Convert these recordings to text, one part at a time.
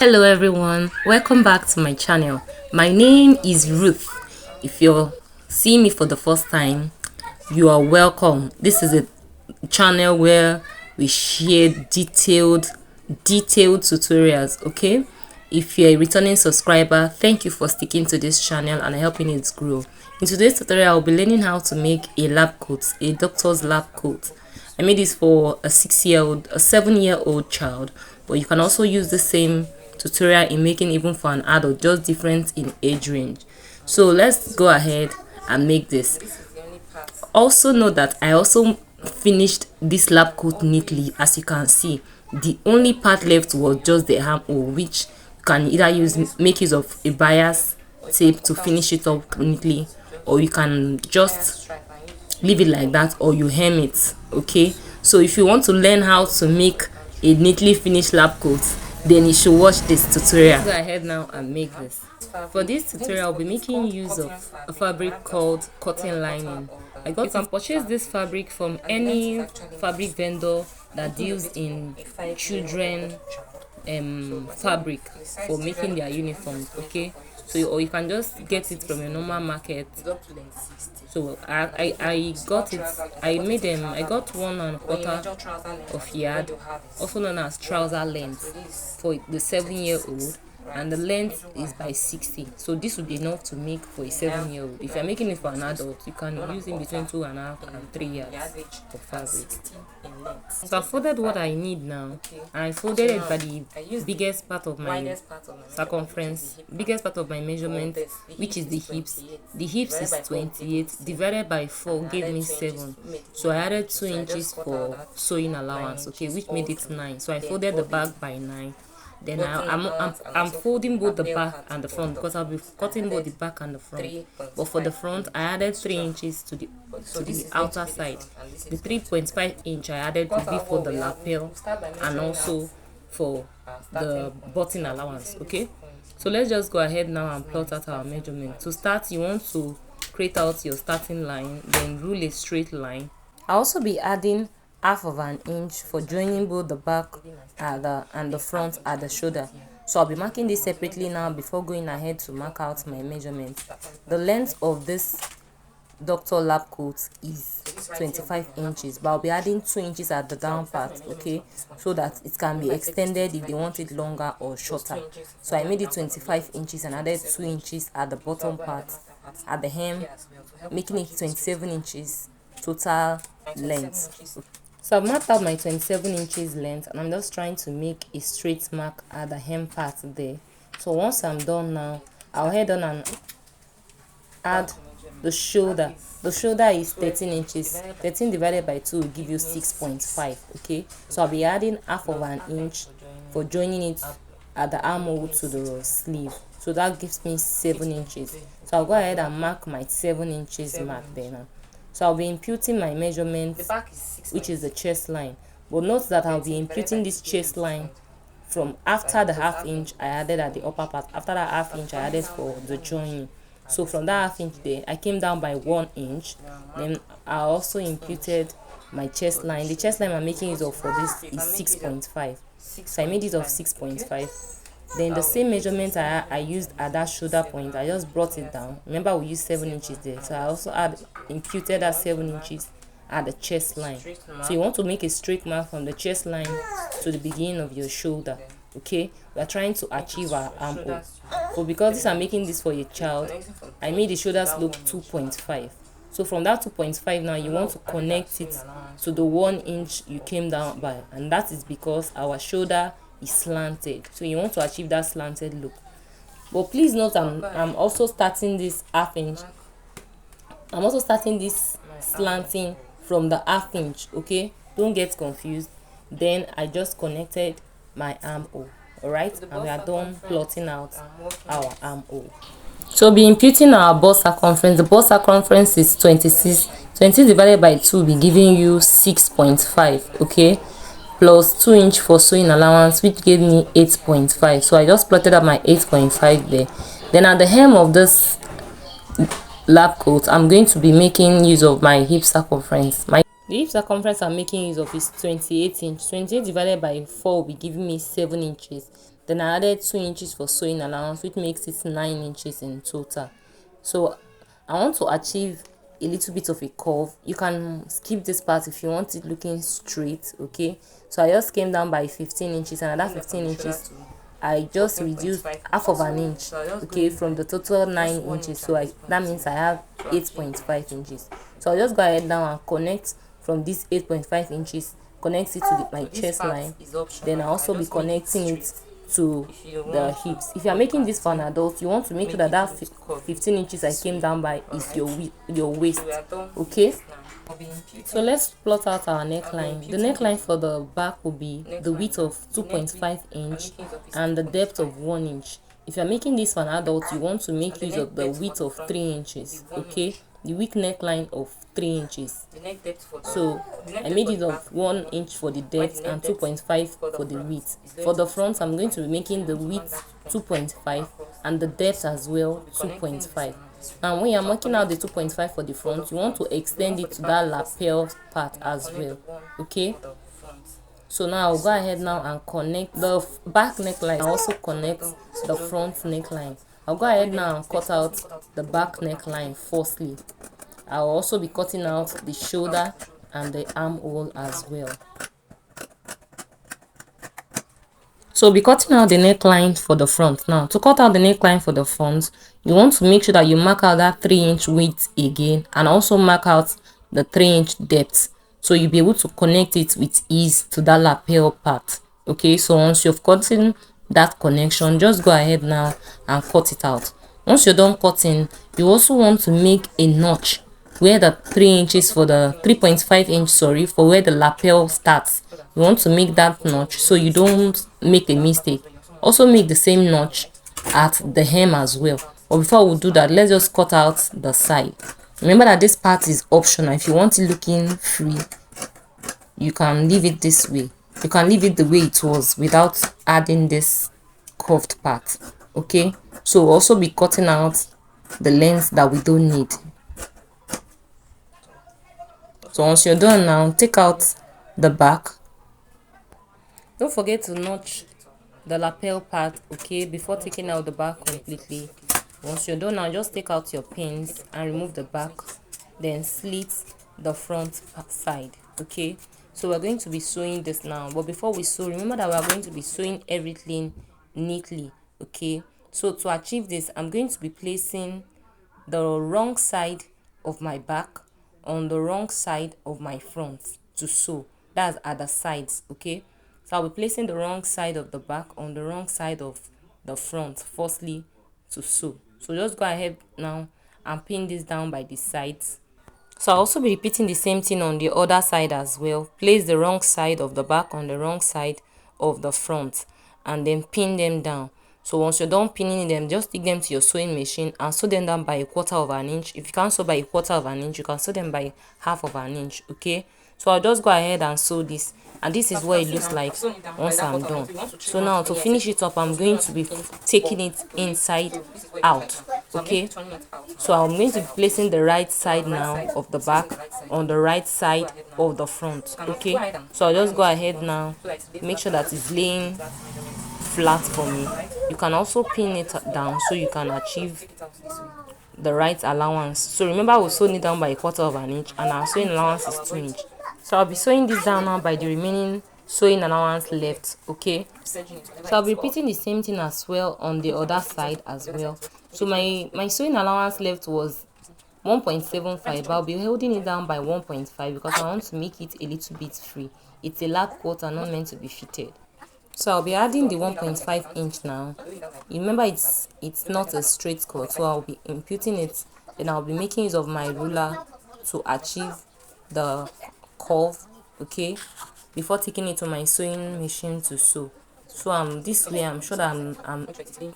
Hello everyone, welcome back to my channel. My name is Ruth. If you're seeing me for the first time, you are welcome. This is a channel where we share detailed tutorials. Okay, if you're a returning subscriber, thank you for sticking to this channel and helping it grow. In today's tutorial, I'll be learning how to make a lab coat, a doctor's lab coat. I made this for a 7-year-old child, but you can also use the same tutorial in making even for an adult, just different in age range. So let's go ahead and make this. Also note that I also finished this lab coat neatly. As you can see, the only part left was just the armhole, which you can either make use of a bias tape to finish it up neatly, or you can just leave it like that, or you hem it. Okay, so if you want to learn how to make a neatly finished lab coat, then you should watch this tutorial. Go ahead now and make this. For this tutorial, I'll be making use of a fabric called cotton lining. You can purchase this fabric from any fabric vendor that deals in children fabric for making their uniforms. Okay, so or you can just get it from a normal market. So I got it. I got 1¼ of yard, also known as trouser length, for the 7-year-old, and the length is by 60. So this would be enough to make for a 7-year-old. If you're making it for an adult, you can use in between 2½ and 3 yards of fabric. So I folded what I need now, and I folded it by the biggest part of my circumference, biggest part of my measurement, which is the hips. The hips is 28 divided by 4 gave me 7. So I added 2 inches for sewing allowance, okay, which made it 9. So I folded the back by 9. Then I'm folding both the back and the front, because I'll be cutting both the back and the front. But for the front, I added 3 inches to the outer side. The 3.5 inch I added to be for the lapel and also for the button allowance. Okay, so let's just go ahead now and plot out our measurement. To start, you want to create out your starting line, then rule a straight line. I'll also be adding 1/2 inch for joining both the back and the front at the shoulder. So I'll be marking this separately now before going ahead to mark out my measurement. The length of this doctor lab coat is 25 inches, but I'll be adding 2 inches at the down part, okay, so that it can be extended if they want it longer or shorter. So I made it 25 inches and added 2 inches at the bottom part at the hem, making it 27 inches total length. So I've marked out my 27 inches length, and I'm just trying to make a straight mark at the hem part there. So once I'm done now, I'll head on and add the shoulder. The shoulder is 13 inches. 13 divided by 2 will give you 6.5. Okay, so I'll be adding 1/2 inch for joining it at the armhole to the sleeve. So that gives me 7 inches. So I'll go ahead and mark my 7 inches mark there now. So I'll be imputing my measurement, which is the chest line. But note that I'll be imputing this chest line from after the 1/2 inch I added at the upper part. After that 1/2 inch I added for the joining. So from that 1/2 inch there, I came down by 1 inch. Then I also imputed my chest line. The chest line I'm making use of for this is 6.5. So I made it of 6.5. Then the same measurement I used at that shoulder point, I just brought it down. Remember, we used 7 inches there, so I also imputed that 7 inches at the chest line. So you want to make a straight mark from the chest line to the beginning of your shoulder. Okay, we are trying to achieve our armhole. But because I'm making this for a child, I made the shoulder slope 2.5. So from that 2.5 now, you want to connect it to the 1 inch you came down by, and that is because our shoulder is slanted. So you want to achieve that slanted look. But please note, I'm also starting this 1/2 inch. I'm also starting this slanting from the 1/2 inch. Okay, don't get confused. Then I just connected my armhole. Alright, and we are done plotting out our armhole. So be imputing our bust circumference. The bust circumference is 26. 20 divided by 2 will be giving you 6.5. Okay, plus 2 inch for sewing allowance, which gave me 8.5. So I just plotted up my 8.5 there. Then at the hem of this lab coat, I'm going to be making use of my hip circumference. The hip circumference I'm making use of is 28 inch. 28 divided by 4 will be giving me 7 inches. then I added 2 inches for sewing allowance, which makes it 9 inches in total. So I want to achieve a little bit of a curve. You can skip this part if you want it looking straight, okay? So I just came down by 15 inches, and at that 15 inches I just reduced half of an inch, okay, from the total 9 inches. So that means I have 8.5 inches. So I'll just go ahead now and connect from this 8.5 inches, connect it to my chest line. Then I'll also be connecting it to the hips. If you are making this for an adult, you want to make sure that that 15 inches I came down by is your waist, okay? So let's plot out our neckline. The neckline for the back will be the width of 2.5 inch and the depth of 1 inch. If you're making this for an adult, you want to make use of the width of 3 inches, okay? The weak neckline of 3 inches. So I made it of 1 inch for the depth and 2.5 for the width. For the front, I'm going to be making the width 2.5 and the depth as well 2.5. Now when you're marking out the 2.5 for the front, you want to extend it to that lapel part as well, okay? So now I'll go ahead now and connect the back neckline. I'll also connect the front neckline. I'll go ahead now and cut out the back neckline firstly. I'll also be cutting out the shoulder and the armhole as well. So I'll be cutting out the neckline for the front. Now to cut out the neckline for the front, you want to make sure that you mark out that 3-inch width again, and also mark out the 3-inch depth, so you'll be able to connect it with ease to that lapel part, okay? So once you've gotten that connection, just go ahead now and cut it out. Once you're done cutting, you also want to make a notch where the 3 inches for the 3.5 inch, sorry, for where the lapel starts. You want to make that notch so you don't make a mistake. Also make the same notch at the hem as well. But before we do that, let's just cut out the side. Remember that this part is optional. If you want it looking free, you can leave it this way. You can leave it the way it was without adding this curved part, okay? So we'll also be cutting out the lengths that we don't need. So once you're done now, take out the back. Don't forget to notch the lapel part, okay, before taking out the back completely. Once you're done now, just take out your pins and remove the back, then slit the front side, okay? So we're going to be sewing this now, but before we sew, remember that we're going to be sewing everything neatly, okay? So to achieve this, I'm going to be placing the wrong side of my back on the wrong side of my front to sew. That's at the sides, okay? So I'll be placing the wrong side of the back on the wrong side of the front firstly to sew. So just go ahead now and pin this down by the sides. So I'll also be repeating the same thing on the other side as well. Place the wrong side of the back on the wrong side of the front and then pin them down. So once you're done pinning them, just take them to your sewing machine and sew them down by 1/4 of an inch. If you can't sew by 1/4 of an inch, you can sew them by 1/2 of an inch, okay? So I'll just go ahead and sew this, and this is what it looks like once I'm done. So now to finish it up, I'm going to be taking it inside out, okay? So I'm going to be placing the right side now of the back on the right side of the front, okay? So I'll just go ahead now, make sure that it's laying flat for me. You can also pin it down so you can achieve the right allowance. So remember, we'll sew it down by 1/4 of an inch and our sewing allowance is 2 inch. So I'll be sewing this down now by the remaining sewing allowance left, okay? So I'll be repeating the same thing as well on the other side as well. So my sewing allowance left was 1.75, but I'll be holding it down by 1.5 because I want to make it a little bit free. It's a lab coat and not meant to be fitted. So I'll be adding the 1.5 inch now. Remember, it's not a straight cut, so I'll be imputing it. Then I'll be making use of my ruler to achieve the curve, okay, before taking it to my sewing machine to sew. So this way I'm sure that I'm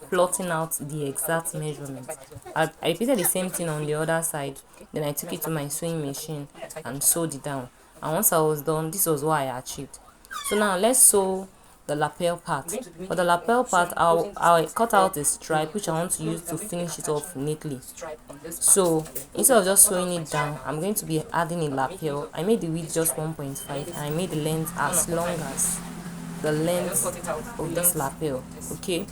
plotting out the exact measurement. I repeated the same thing on the other side, then I took it to my sewing machine and sewed it down. And once I was done, this was what I achieved. So now let's sew the lapel part. For the lapel part, I'll cut out a stripe which I want to use to finish it off neatly. So instead of just sewing it down, I'm going to be adding a lapel. I made the width just 1.5 and I made the length as long as the length of this lapel. Okay,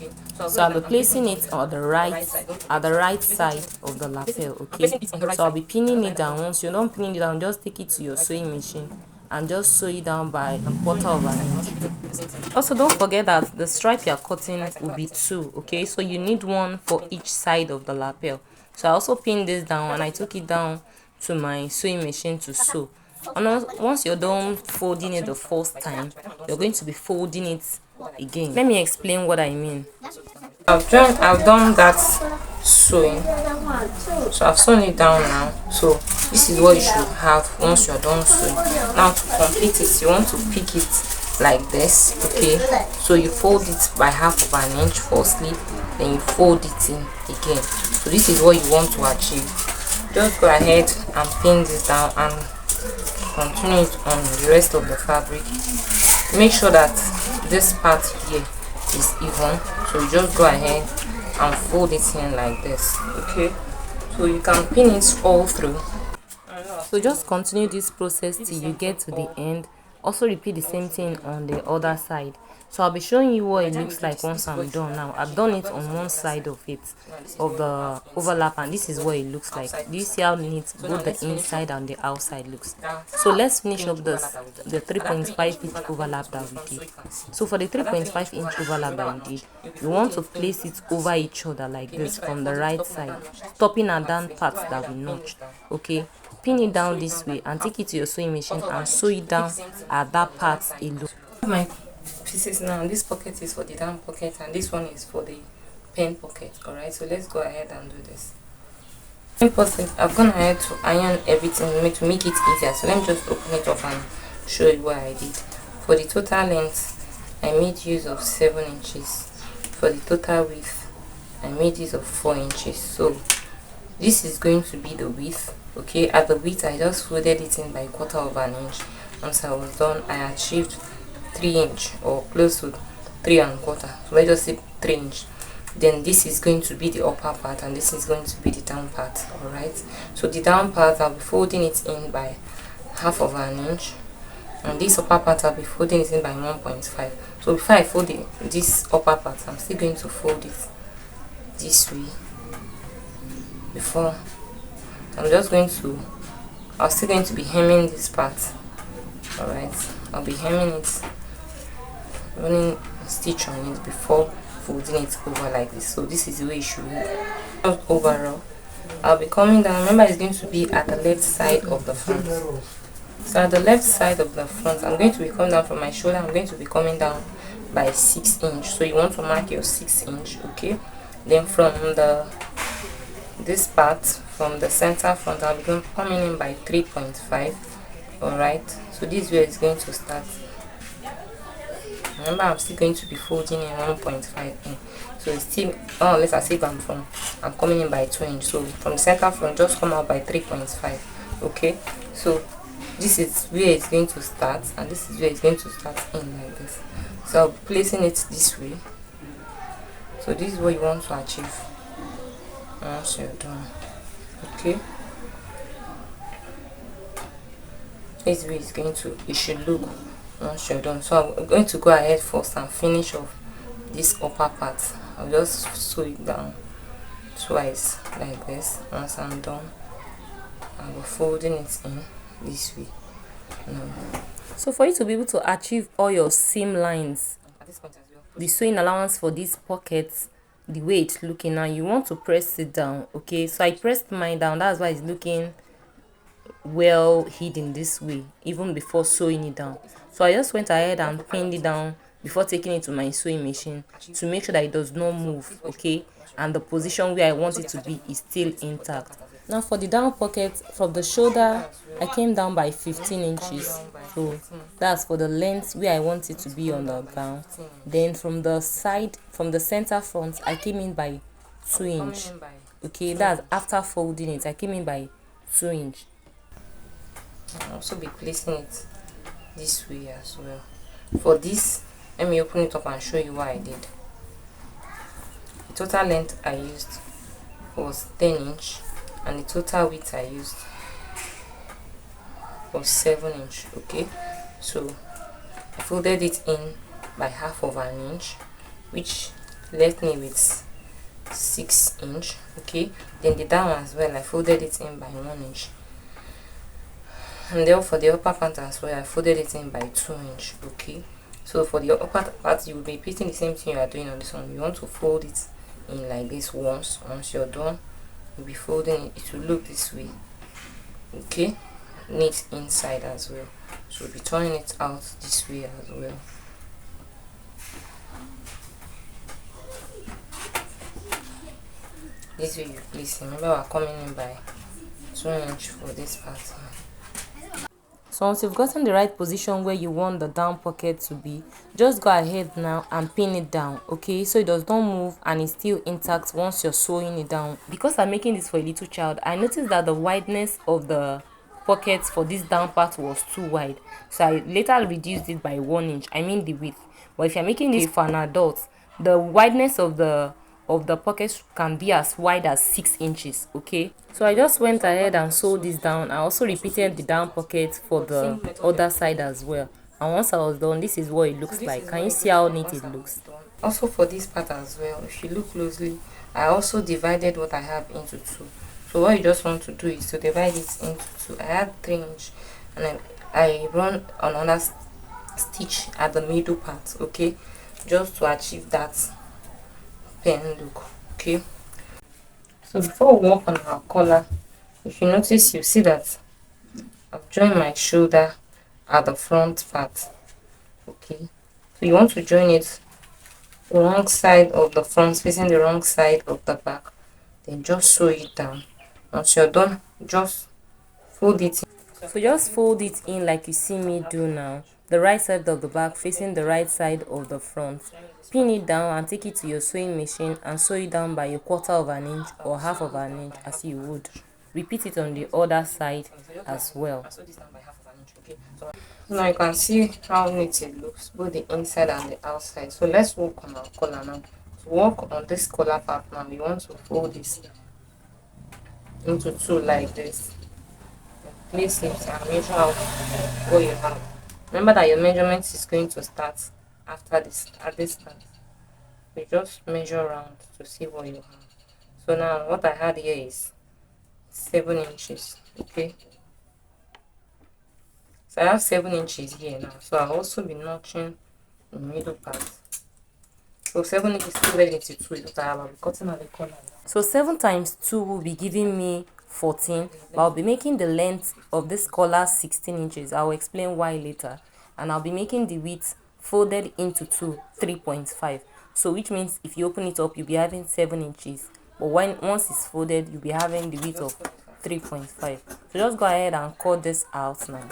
so I'll be placing it on the right side of the lapel. Okay, so I'll be pinning it down. Once you're done pinning it down, just take it to your sewing machine and just sew it down by a quarter of an inch. Also, don't forget that the stripe you're cutting will be 2. Okay, so you need 1 for each side of the lapel. So I also pinned this down and I took it down to my sewing machine to sew. And once you're done folding it the first time, you're going to be folding it again. Let me explain what I mean. I've done that sewing, so I've sewn it down now. So this is what you should have once you're done sewing. Now to complete it, you want to pick it like this. Okay, so you fold it by half of an inch firstly, then you fold it in again. So this is what you want to achieve. Just go ahead and pin this down and continue it on the rest of the fabric. Make sure that this part here is even, so you just go ahead and fold it in like this. Okay, so you can pin it all through. So just continue this process till you get to the end. Also repeat the same thing on the other side. So I'll be showing you what it looks like once I'm done. Now I've done it on one side of it, of the overlap, and this is what it looks like. Do you see how neat both the inside and the outside looks? So let's finish up the 3.5 inch overlap that we did. So for the 3.5 inch overlap that we did, you want to place it over each other like this from the right side, stopping at down parts that we notched. Okay, pin it down this way and take it to your sewing machine and sew it down at that part alone. My pieces now, this pocket is for the down pocket and this one is for the pen pocket. Alright, so let's go ahead and do this. I've gone ahead to iron everything to make it easier, so let me just open it up and show you what I did. For the total length, I made use of 7 inches. For the total width, I made use of 4 inches. So this is going to be the width. Okay, at the width I just folded it in by 1/4 of an inch. Once I was done, I achieved 3 inch or close to 3 1/4. So let's just say 3 inch. Then this is going to be the upper part and this is going to be the down part. Alright, so the down part I'll be folding it in by 1/2 of an inch, and this upper part I'll be folding it in by 1.5. So before I fold this upper part, I'm still going to fold it this way. Before I'm still going to be hemming this part. Alright, I'll be hemming it, running a stitch on it before folding it over like this. So this is the way it should look. Overall, I'll be coming down. Remember, it's going to be at the left side of the front. So at the left side of the front, I'm going to be coming down from my shoulder. I'm going to be coming down by 6 inch. So you want to mark your 6 inch. Okay, then from this part, from the center front, I'll be coming in by 3.5. Alright, so this way is going to start. Remember, I'm still going to be folding in 1.5 in. So it's still, unless I say I'm coming in by 2 inch. So from the center front, just come out by 3.5. Okay, so this is where it's going to start, and this is where it's going to start in like this. So I'll be placing it this way. So this is what you want to achieve once you're done. Okay, this way is going to, it should look once you're done. So I'm going to go ahead first and finish off this upper part. I'll just sew it down twice like this. Once I'm done, I'll be folding it in this way. So for you to be able to achieve all your seam lines, the sewing allowance for these pockets, the way it's looking now, you want to press it down. Okay, so I pressed mine down, that's why it's looking well hidden this way even before sewing it down. So I just went ahead and pinned it down before taking it to my sewing machine to make sure that it does not move. Okay, and the position where I want it to be is still intact. Now for the down pocket, from the shoulder I came down by 15 inches. So that's for the length where I want it to be on the gown. Then from the side, from the center front, I came in by 2 inch. Okay, that's after folding it, I came in by 2 inch. I'll also be placing it this way as well. For this, let me open it up and show you what I did. The total length I used was 10 inch and the total width I used was 7 inch. Okay, so I folded it in by half of an inch, which left me with 6 inch. Okay, then the down as well, I folded it in by 1 inch, and then for the upper part as well, I folded it in by 2 inch. Okay, so for the upper part, you will be repeating the same thing you are doing on this one. You want to fold it in like this once you're done, you'll be folding it. It will look this way. Okay, neat inside as well, so we'll be turning it out this way as well. This way you place. Remember, we're coming in by 2 inch for this part. So once you've gotten the right position where you want the down pocket to be, just go ahead now and pin it down, okay, so it does not move and it's still intact once you're sewing it down. Because I'm making this for a little child, I noticed that the wideness of the pockets for this down part was too wide, so I later reduced it by 1 inch, I mean the width. But if you're making this for an adult, the wideness of the pockets can be as wide as 6 inches. Okay, so I just went ahead and sewed this down. I also repeated the down pocket for the other side as well, and once I was done, this is what it looks like. Can you see how neat it looks? Also for this part as well, if you look closely, I also divided what I have into two. So what you just want to do is to divide it into two. I had 3 inch, and then I run another stitch at the middle part, okay, just to achieve that pen look. Okay, so before we work on our collar, if you notice, you see that I've joined my shoulder at the front part. Okay, so you want to join it the wrong side of the front, facing the wrong side of the back, then just sew it down. Once you're done, just fold it in. So just fold it in like you see me do now, the right side of the back facing the right side of the front. Pin it down and take it to your sewing machine and sew it down by 1/4 of an inch or half of an inch as you would. Repeat it on the other side as well. Now you can see how neat it looks, both the inside and the outside. So let's work on our collar now. To work on this collar part now, we want to fold this into two like this. Place it and measure out what you have. Remember that your measurement is going to start after this, at this start. We just measure around to see what you have. So now what I had here is 7 inches. Okay, so I have 7 inches here now, so I'll also be notching the middle part. So 7 inches divided into 2 is what I have. I'll be cutting at the corner. So 7 times 2 will be giving me 14, but I'll be making the length of this collar 16 inches. I'll explain why later. And I'll be making the width folded into 2, 3.5. So which means if you open it up, you'll be having 7 inches. But once it's folded, you'll be having the width of 3.5. So just go ahead and cut this out now.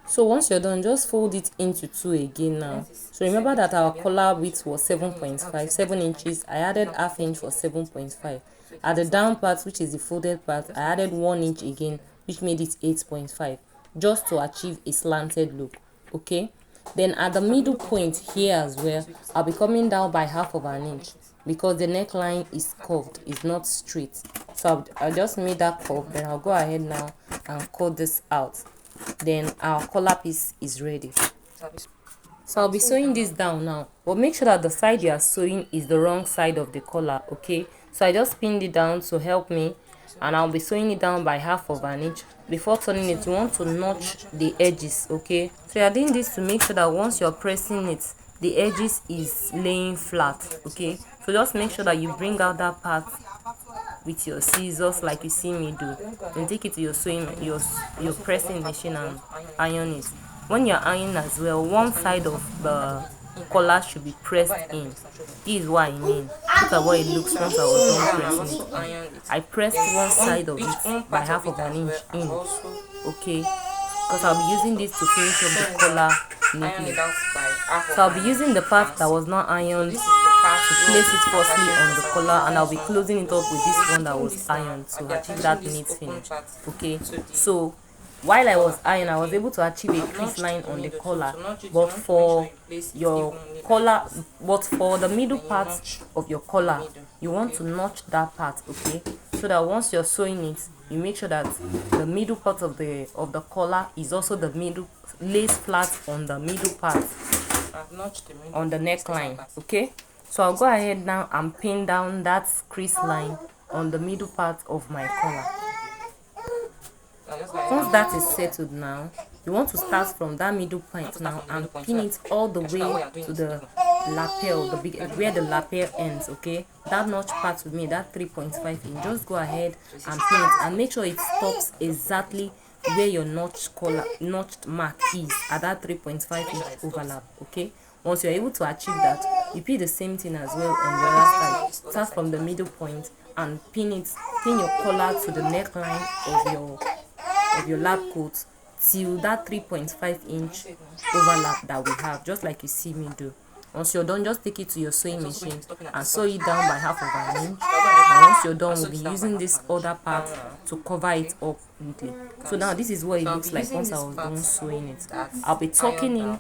So once you're done, just fold it into 2 again now. So remember that our collar width was 7.5, 7 inches. I added ½ inch for 7.5. At the down part, which is the folded part, I added 1 inch again, which made it 8.5, just to achieve a slanted look. Okay, then at the middle point here as well, I'll be coming down by ½ of an inch because the neckline is curved, it's not straight. So I just made that curve. Then I'll go ahead now and cut this out. Then our collar piece is ready. So I'll be sewing this down now, but make sure that the side you are sewing is the wrong side of the collar. Okay, so I just pinned it down to help me, and I'll be sewing it down by ½ of an inch. Before turning it, you want to notch the edges. Okay, so you're doing this to make sure that once you're pressing it, the edges is laying flat. Okay, so just make sure that you bring out that part with your scissors like you see me do, then take it to your sewing your pressing machine and iron it. When you're ironing as well, one side of the collar should be pressed in. This is what I mean. Look at what it looks once I was done pressing it. I pressed one side of it by ½ of an inch in. Okay, because I'll be using this to finish up the collar neatly. So I'll be using the part that was not ironed to place it firstly on the collar, and I'll be closing it up with this one that was ironed to achieve that neat finish. Okay, so while I was ironing, I was able to achieve a crease line on the collar, but for the middle part of your collar, you want to notch that part. Okay, so so that once you're sewing it, you make sure that the middle part of the collar is also the middle lace flat on the middle part on the neckline. Okay, so I'll go ahead now and pin down that crease line on the middle part of my collar. Once that is settled now, you want to start from that middle point now and pin it all the way to the lapel, the big where the lapel ends. Okay, that notch part with me, that 3.5 inch, just go ahead and pin it and make sure it stops exactly where your notched mark is at that 3.5 inch overlap. Okay, once you're able to achieve that, you pin the same thing as well on the other side. Start from the middle point and pin your collar to the neckline of your lab coat till that 3.5 inch overlap that we have, just like you see me do. Once you're done, just take it to your sewing machine and sew it down by half of an inch. And once you're done, we'll be using this other part to cover it up neatly. So now this is what it looks like once I was done sewing it. I'll be tucking in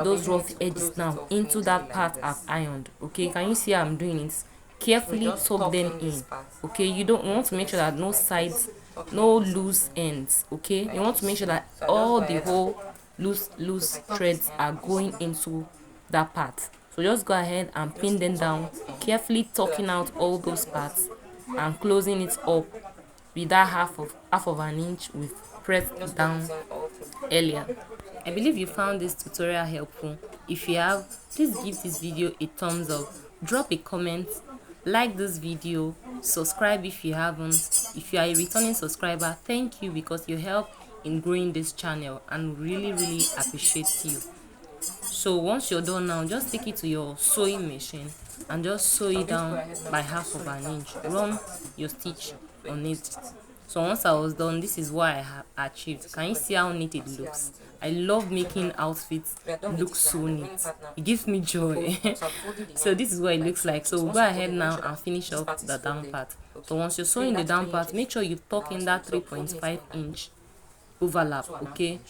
those rough edges now into that part I've ironed. Okay, can you see how I'm doing it? Carefully tuck them in. Okay, you want to make sure that no sides, no loose ends. Okay, you want to make sure that all the whole loose threads are going into that part. So just go ahead and pin them down, carefully tucking out all those parts and closing it up with that half of an inch we've pressed down earlier. I believe you found this tutorial helpful. If you have, please give this video a thumbs up, drop a comment, like this video, subscribe if you haven't. If you are a returning subscriber, thank you because you help in growing this channel and really appreciate you. So once you're done now, just take it to your sewing machine and just sew it down by half of an inch. Run your stitch on it. So once I was done, this is what I have achieved. Can you see how neat it looks? I love making outfits look so neat. It gives me joy. So this is what it looks like. So we'll go ahead now and finish off the down part. So once you're sewing the down part, make sure you tuck in that 3.5 inch overlap. Okay,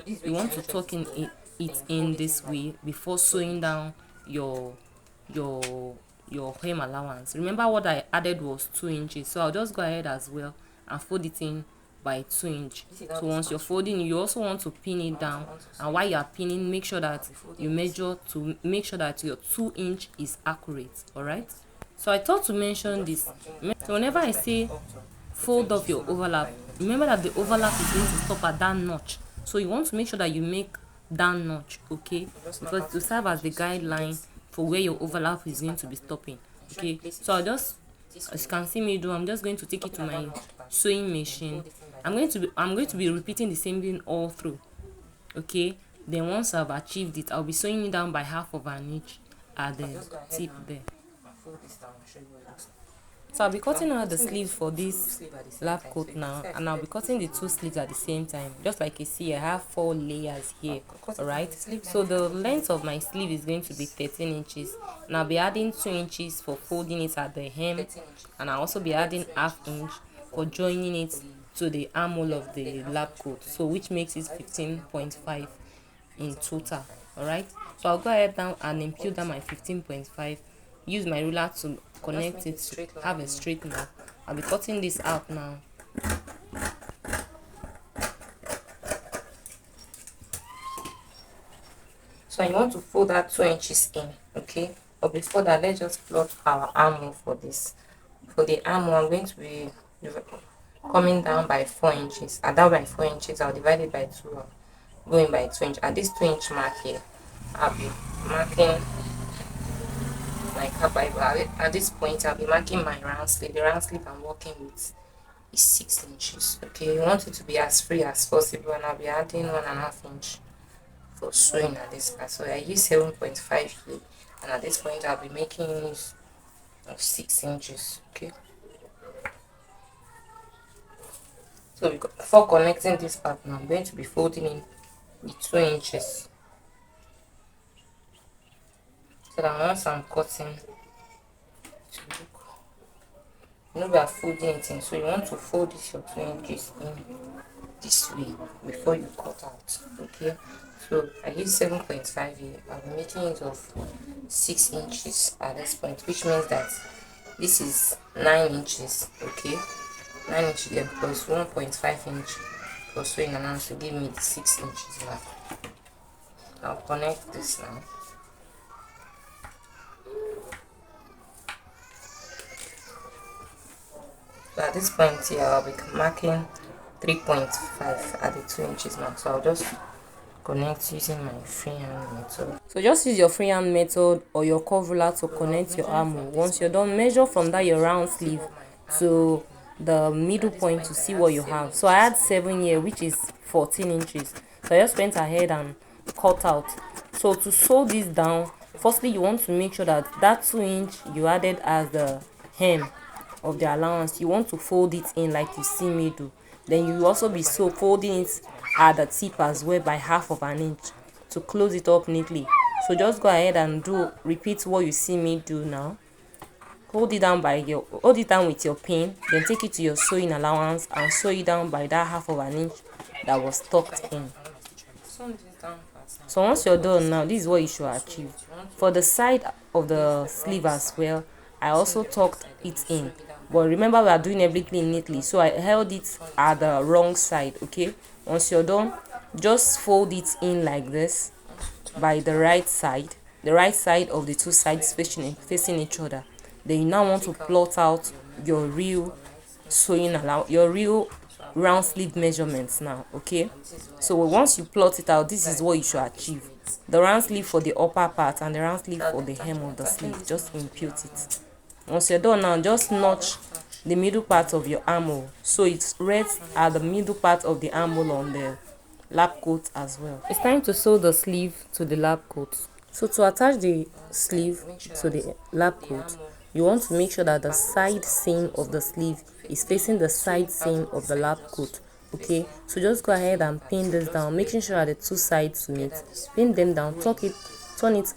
you want to tuck in it in this way before sewing down your hem allowance. Remember what I added was 2 inches, so I'll just go ahead as well and fold it in by 2 inches. So once you're folding, you also want to pin it down, and while you are pinning, make sure that you measure to make sure that your 2 inch is accurate. All right, so I thought to mention this. So whenever I say fold off your overlap, remember that the overlap is going to stop at that notch, so you want to make sure that you make that notch. Okay, because to serve as the guideline for where your overlap is going to be stopping. Okay, so I'll just, as you can see me do, I'm just going to take it to my sewing machine. I'm going to be repeating the same thing all through. Okay, then once I've achieved it, I'll be sewing it down by half of an inch at the tip there. So I'll be cutting out the sleeves for this lab coat now, and I'll be cutting the 2 sleeves at the same time. Just like you see, I have 4 layers here. Alright, so the length of my sleeve is going to be 13 inches, and I'll be adding 2 inches for folding it at the hem, and I'll also be adding ½ inch for joining it to the armhole of the lab coat, so which makes it 15.5 in total. Alright, so I'll go ahead now and impute down my 15.5. Use my ruler to connect it to have a straight mark. I'll be cutting this out now. So you want to fold that 2 inches in. Okay, but before that, let's just plot our armhole for this. For the armhole, I'm going to be coming down by 4 inches. At that by 4 inches, I'll divide it by 2, going by 2 inches. At this 2 inch mark here, I'll be marking my cap. At this point, I'll be marking my round sleeve. The round sleeve I'm working with is 6 inches. Okay, you want it to be as free as possible, and I'll be adding 1.5 inch for sewing at this part. So I use 7.5 here, and at this point I'll be making use of 6 inches. Okay, so before connecting this part now, I'm going to be folding in the 2 inches. So that once I'm cutting, we are folding it in. So you want to fold this your 2 inches in this way before you cut out. Okay, so I use 7.5 here. I'll be making it of 6 inches at this point, which means that This is 9 inches, okay? 9 inches then plus 1.5 inch for sewing allowance to give me the 6 inches now. I'll connect this now. So at this point here, I'll be marking 3.5 at the 2 inches mark. So I'll just connect using my freehand method. So just use your freehand method or your curve ruler to connect your armhole. Once you're done, measure from that your round sleeve to the middle point to see what you have. So I had 7 here, which is 14 inches. So I just went ahead and cut out. So to sew this down, firstly you want to make sure that that 2 inch you added as the hem of the allowance, you want to fold it in like you see me do. Then you also be folding it at the tip as well by half of an inch to close it up neatly. So just go ahead and repeat what you see me do now. Hold it down with your pin, then take it to your sewing allowance and sew it down by that half of an inch that was tucked in. So once you're done now, this is what you should achieve. For the side of the sleeve as well, I also tucked it in, but remember we are doing everything neatly, so I held it at the wrong side. Okay, once you're done, just fold it in like this by the right side of the two sides facing each other. Then you now want to plot out your real round sleeve measurements now. Okay, so once you plot it out, this is what you should achieve: the round sleeve for the upper part and the round sleeve for the hem of the sleeve. Just impute it. Once you're done now, just notch the middle part of your armhole so it rests at the middle part of the armhole on the lap coat as well. It's time to sew the sleeve to the lap coat. So to attach the sleeve to the lap coat, you want to make sure that the side seam of the sleeve is facing the side seam of the lap coat. Okay, so just go ahead and pin this down, making sure that the two sides meet. Pin them down, turn it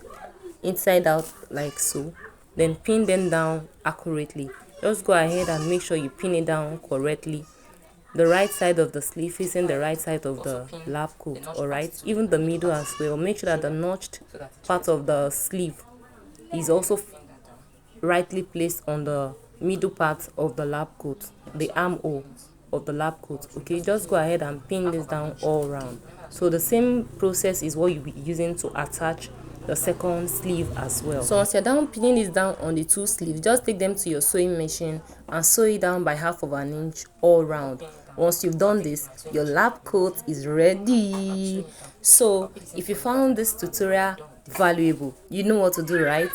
inside out like so, then pin them down accurately. Just go ahead and make sure you pin it down correctly. The right side of the sleeve facing the right side of the lap coat, alright? Even the middle as well. Make sure that the notched part of the sleeve is also rightly placed on the middle part of the lap coat, the armhole of the lap coat. Okay, just go ahead and pin this down all around. So the same process is what you'll be using to attach the second sleeve as well. So once you're done pinning this down on the two sleeves, just take them to your sewing machine and sew it down by half of an inch all round. Once you've done this, your lap coat is ready. So if you found this tutorial valuable, you know what to do, right?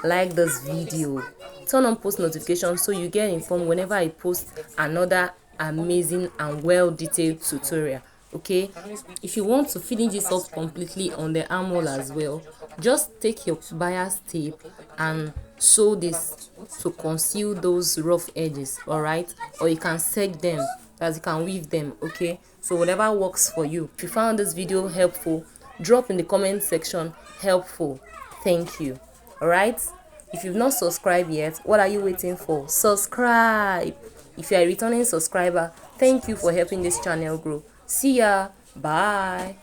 Like this video, turn on post notifications so you get informed whenever I post another amazing and well detailed tutorial. Okay, if you want to finish this up completely on the armhole as well, just take your bias tape and sew this to conceal those rough edges, all right? Or you can set them as you can weave them. Okay, so whatever works for you. If you found this video helpful, drop in the comment section helpful. Thank you. All right, if you've not subscribed yet, what are you waiting for? Subscribe. If you are a returning subscriber, thank you for helping this channel grow. See ya. Bye.